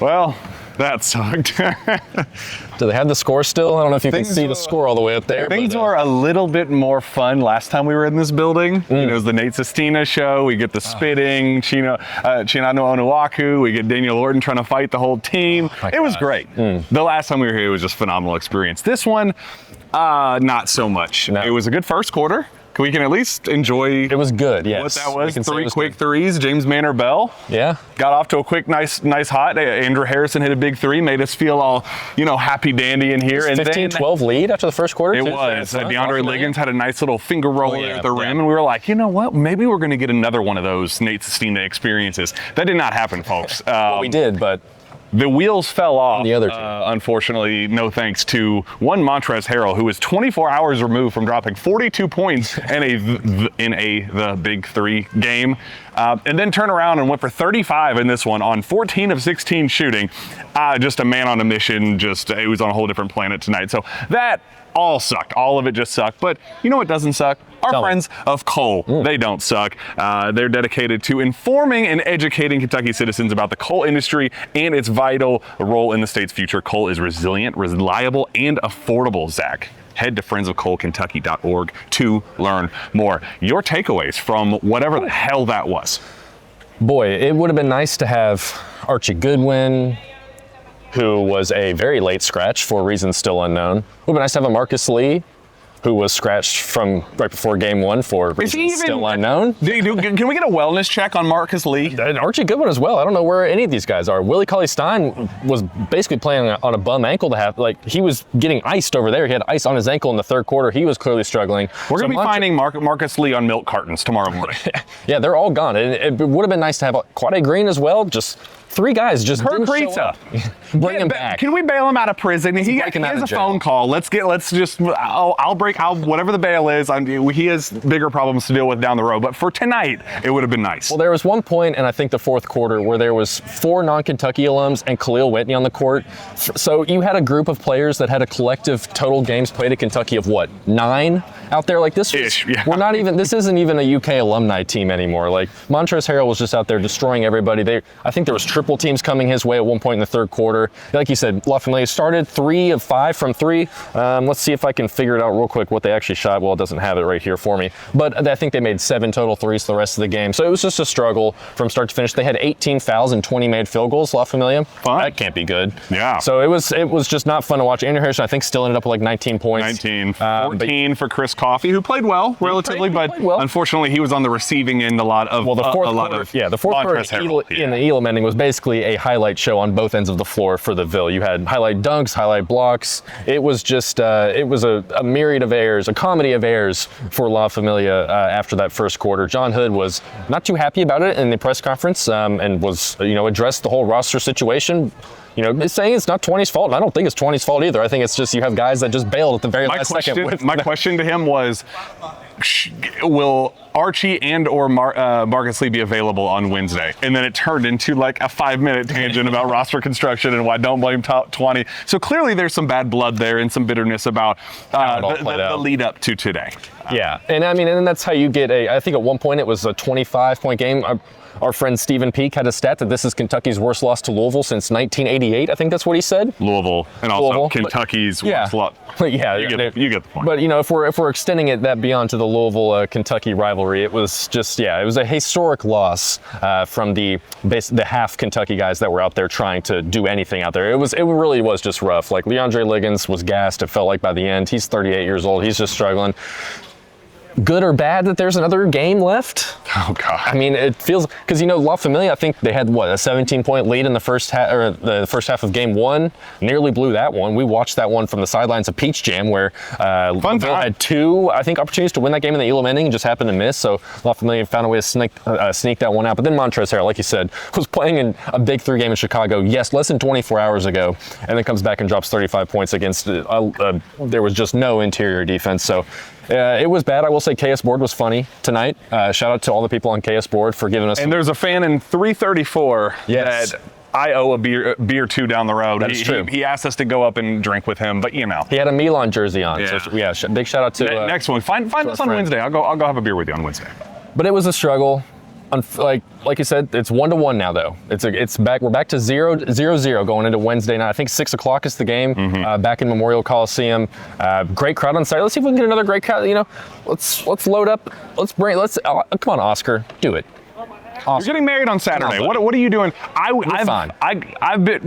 Well, that sucked. Do they have the score still? I don't know if you can see the score all the way up there. Things were a little bit more fun last time we were in this building. It was the Nate Sestina show. We get the spitting, Chinano Onuaku. We get Daniel Orton trying to fight the whole team. It was great. The last time we were here, it was just a phenomenal experience. This one, not so much. No. It was a good first quarter. We can at least enjoy. It was good, yes. What that was, 3 quick threes. James Manor Bell. Yeah. Got off to a quick, nice hot. Andrew Harrison hit a big 3, made us feel all, happy dandy in here. And 15-12 lead after the first quarter. It was. DeAndre Liggins had a nice little finger roller at the rim, and we were like, you know what? Maybe we're going to get another one of those Nate Sestina experiences. That did not happen, folks. Well, we did, but the wheels fell off. The other team. Unfortunately, no thanks to one Montrezl Harrell, who was 24 hours removed from dropping 42 points in the Big 3 game, and then turned around and went for 35 in this one on 14 of 16 shooting. Just a man on a mission. It was on a whole different planet tonight. So that all sucked. All of it just sucked. But you know what doesn't suck? Our friends of coal. They don't suck. They're dedicated to informing and educating Kentucky citizens about the coal industry and its vital role in the state's future. Coal is resilient, reliable, and affordable, Zach. Head to friendsofcoalkentucky.org to learn more. Your takeaways from whatever the hell that was. Boy, it would have been nice to have Archie Goodwin, who was a very late scratch for reasons still unknown. It would have been nice to have a Marcus Lee, who was scratched from right before game 1 for reasons still unknown. Can we get a wellness check on Marcus Lee? And Archie Goodwin as well. I don't know where any of these guys are. Willie Cauley-Stein was basically playing on a bum ankle he was getting iced over there. He had ice on his ankle in the third quarter. He was clearly struggling. We're going to be finding Marcus Lee on milk cartons tomorrow morning. Yeah, they're all gone. It would have been nice to have Quade Green as well. Just 3 guys just didn't show up. Bring him back. Can we bail him out of prison? He has a phone call. I'll break out whatever the bail is. He has bigger problems to deal with down the road. But for tonight, it would have been nice. Well, there was one point in I think the fourth quarter where there was 4 non-Kentucky alums and Khalil Whitney on the court. So you had a group of players that had a collective total games played at Kentucky of what, 9 out there? Like this was, this isn't even a UK alumni team anymore. Like Montrezl Harrell was just out there destroying everybody. I think there was triple teams coming his way at one point in the third quarter. Like you said, La Familia started 3 of 5 from 3. Let's see if I can figure it out real quick what they actually shot. Well, it doesn't have it right here for me. But I think they made 7 total threes the rest of the game. So it was just a struggle from start to finish. They had 18 fouls and 20 made field goals, La Familia. Fun. That can't be good. Yeah. So it was just not fun to watch. Andrew Harrison, I think, still ended up with like 19 points. 14 for Chris Coffey, who played well, relatively, but unfortunately he was on the receiving end a lot of the fourth quarter in the Elam ending was basically a highlight show on both ends of the floor for the Ville. You had highlight dunks, highlight blocks. It was just it was a myriad of errors, a comedy of errors for La Familia after that first quarter. John Hood was not too happy about it in the press conference and was addressed the whole roster situation. Saying it's not 20's fault, and I don't think it's 20's fault either. I think it's just you have guys that just bailed at the very last second. My question to him was, will Archie and or Marcus Lee be available on Wednesday? And then it turned into like a 5-minute tangent about roster construction and why don't blame top 20. So clearly there's some bad blood there and some bitterness about the lead up to today. Yeah, and that's how you get I think at one point it was a 25-point game. Our friend Stephen Peak had a stat that this is Kentucky's worst loss to Louisville since 1988. I think that's what he said. Louisville, and also Kentucky's worst loss. Yeah, you get the point. But if we're extending it that beyond to the Louisville Kentucky rivalry, it was just it was a historic loss from the half Kentucky guys that were out there trying to do anything out there. It really was just rough. Like DeAndre Liggins was gassed. It felt like by the end. He's 38 years old. He's just struggling. Good or bad that there's another game left? Oh God! It feels because La Familia. I think they had a 17-point lead in the first half, or the first half of game 1. Nearly blew that one. We watched that one from the sidelines of Peach Jam, where Ville had 2, I think, opportunities to win that game in the Elam ending and just happened to miss. So La Familia found a way to sneak that one out. But then Montrezl Harrell, like you said, was playing in a Big 3 game in Chicago. Yes, less than 24 hours ago, and then comes back and drops 35 points against. There was just no interior defense. So. It was bad. I will say KS Board was funny tonight. Shout out to all the people on KS Board for giving us. And there's a fan in 334 that I owe a beer to down the road. That's true. He asked us to go up and drink with him, but He had a Milan jersey on. Yeah. Big shout out to next one. Find us on Wednesday. I'll go have a beer with you on Wednesday. But it was a struggle. like you said, it's 1-1 now though. It's back. We're back to 0-0 going into Wednesday night. I think 6 o'clock is the game. Back in Memorial Coliseum. Great crowd on Saturday. Let's see if we can get another great crowd. You know, let's load up. Come on, Oscar, do it. Awesome. You're getting married on Saturday. What are you doing? I've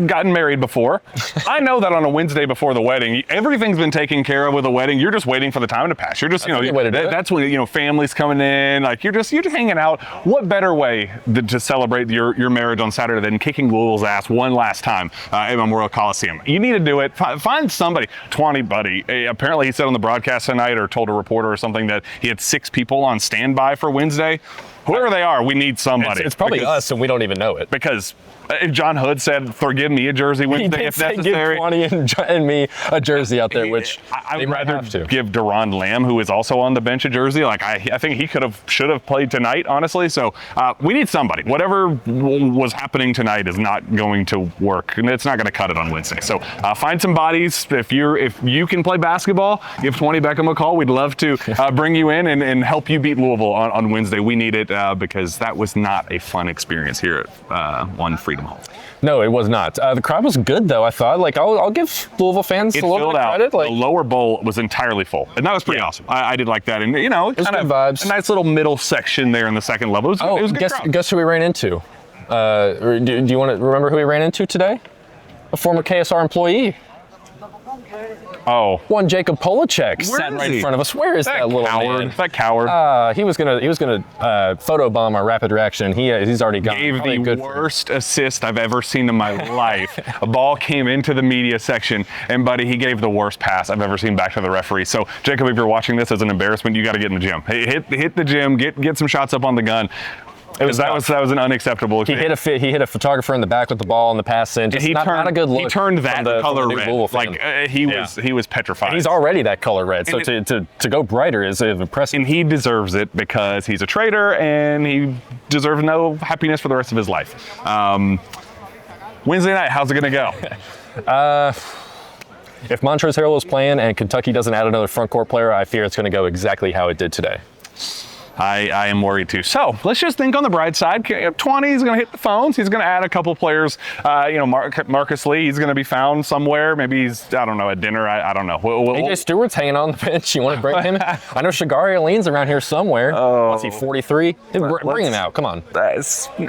gotten married before. I know that on a Wednesday before the wedding, everything's been taken care of with the wedding. You're just waiting for the time to pass. You're just, that's when, families coming in. Like you're just hanging out. What better way to celebrate your marriage on Saturday than kicking Louisville's ass one last time at Memorial Coliseum? You need to do it. Find somebody. Twanny buddy. Apparently he said on the broadcast tonight or told a reporter or something that he had 6 people on standby for Wednesday. Whoever they are, we need somebody. It's probably us, and we don't even know it. Because John Hood said, "Give me a jersey Wednesday if necessary." Give Twanny and me a jersey out there, which I'd rather give Deron Lamb, who is also on the bench, a jersey. Like I think he should have played tonight, honestly. So we need somebody. Whatever was happening tonight is not going to work, and it's not going to cut it on Wednesday. So find some bodies. If you can play basketball, give Twanny Beckham a call. We'd love to bring you in and help you beat Louisville on Wednesday. We need it because that was not a fun experience here at One Freedom Hall. No, it was not. The crowd was good, though, I thought. Like, I'll give Louisville fans a little bit of credit. Like, the lower bowl was entirely full, and that was pretty awesome. I did like that. And, it was good vibes. A nice little middle section there in the second level. It was a good crowd. Guess who we ran into? Do you want to remember who we ran into today? A former KSR employee. Oh, one Jacob Polacek sat right in front of us. Where is that little coward? man? That coward. He was gonna photobomb our rapid reaction. He's already gone. Gave the worst assist I've ever seen in my life. A ball came into the media section, and buddy, he gave the worst pass I've ever seen back to the referee. So Jacob, if you're watching this as an embarrassment, you got to get in the gym. Hit the gym. Get some shots up on the gun. That was an unacceptable experience. He hit a photographer in the back with the ball and the pass in. Just not a good look. He turned that color red. Like he was petrified. And he's already that color red. So to go brighter is impressive. And he deserves it because he's a traitor and he deserves no happiness for the rest of his life. Wednesday night, how's it gonna go? If Montrezl Harrell is playing and Kentucky doesn't add another front court player, I fear it's going to go exactly how it did today. I am worried too. So let's just think on the bright side. 20, he's going to hit the phones. He's going to add a couple players. Marcus Lee, he's going to be found somewhere. Maybe he's, I don't know, at dinner. I don't know. AJ Stewart's hanging on the bench. You want to bring him? I know Shagari Aline's around here somewhere. What's he, 43? Bring him out. Come on.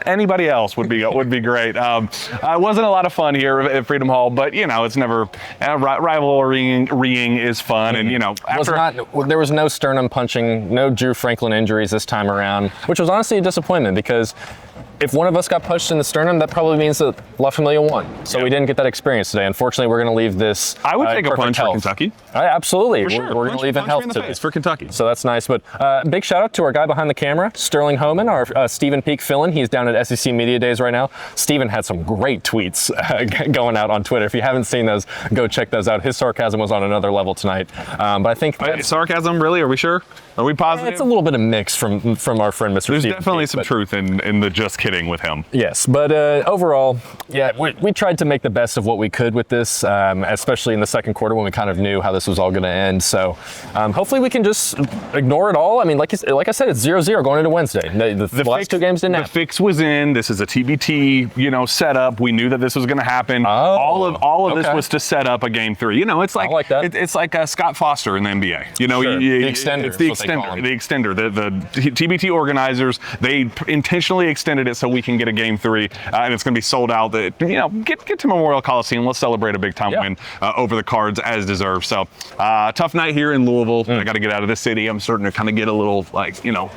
Anybody else would be great. It wasn't a lot of fun here at Freedom Hall, but it's never rivalrying is fun, and there was no sternum punching, no Drew Franklin injuries this time around, which was honestly a disappointment because if one of us got punched in the sternum, that probably means that La Familia won. So we didn't get that experience today. Unfortunately, we're going to leave this. I would take a punch for Kentucky. Absolutely. For sure. We're going to leave in health today. For Kentucky. So that's nice. But big shout out to our guy behind the camera, Sterling Homan, our Stephen Peak fill-in. He's down at SEC Media Days right now. Stephen had some great tweets going out on Twitter. If you haven't seen those, go check those out. His sarcasm was on another level tonight. But I think sarcasm, really? Are we sure? Are we positive? It's a little bit of mix from our friend Mr. There's Stephen definitely Peak, some truth in the just kidding with him. Yes, but overall, we tried to make the best of what we could with this, especially in the second quarter when we kind of knew how this was all going to end. So hopefully we can just ignore it all. I mean, like I said, it's 0-0 going into Wednesday. The last 2 games didn't happen. The fix was in. This is a TBT, setup. We knew that this was going to happen. All of this was to set up a game 3. It's like, I like that. It's like Scott Foster in the NBA. Sure. The extender. It's the extender. The extender. The TBT organizers, they intentionally extended it so we can get a game 3, and it's going to be sold out. Get to Memorial Coliseum. Let's celebrate a big time win over the Cards as deserved. So tough night here in Louisville. I got to get out of the city. I'm starting to kind of get a little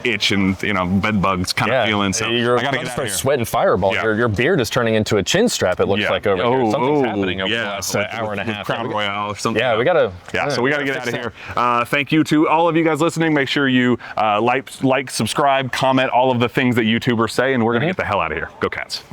itch and bed bugs kind of feeling. So I got to get out of here. Sweat and fireball. Yeah. Your beard is turning into a chin strap. It looks like over here. Something's happening over the last hour and a half. Crown Royale or something. Yeah, we got to. Yeah, so we got to get out of here. Thank you to all of you guys listening. Make sure you like, subscribe, comment, all of the things that YouTubers say, and we're going to get the hell out of here. Go Cats.